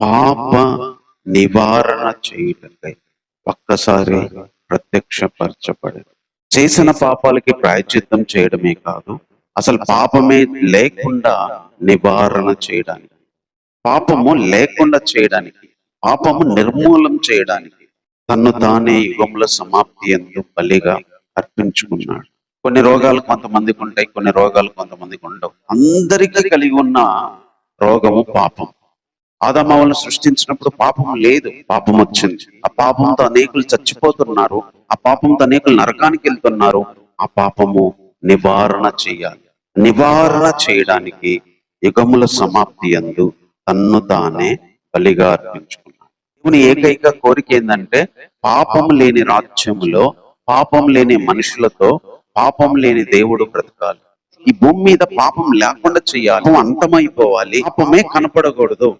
పాప నివారణ చేయుటకై ఒక్కసారి ప్రత్యక్షపరచబడి చేసిన పాపాలకి ప్రాయశ్చిత్తం చేయడమే కాదు, అసలు పాపమే లేకుండా నివారణ చేయడానికి, పాపము లేకుండా చేయడానికి, పాపము నిర్మూలం చేయడానికి తన్ను తానే యుగముల సమాప్తి యందు బలిగా అర్పించుకున్నాడు. కొన్ని రోగాలు కొంతమందికి ఉంటాయి, కొన్ని రోగాలు కొంతమందికి ఉండవు. అందరికీ కలిగి ఉన్న రోగము పాపం. ఆదామవలను సృష్టించినప్పుడు పాపం లేదు, పాపం వచ్చింది. ఆ పాపంతో అనేకులు చచ్చిపోతున్నారు, ఆ పాపంతో అనేకులు నరకానికి వెళ్తున్నారు. ఆ పాపము నివారణ చేయాలి. నివారణ చేయడానికి యుగముల సమాప్తి యందు తన్ను తానే బలిగా అర్పించుకున్నాడు. దేవుని ఏకైక కోరిక ఏంటంటే పాపం లేని రాజ్యములో, పాపం లేని మనుషులతో, పాపం లేని దేవుడు బ్రతకాలి. ఈ భూమి మీద పాపం లేకుండా చేయాలి, అంతమైపోవాలి, పాపమే కనపడకూడదు.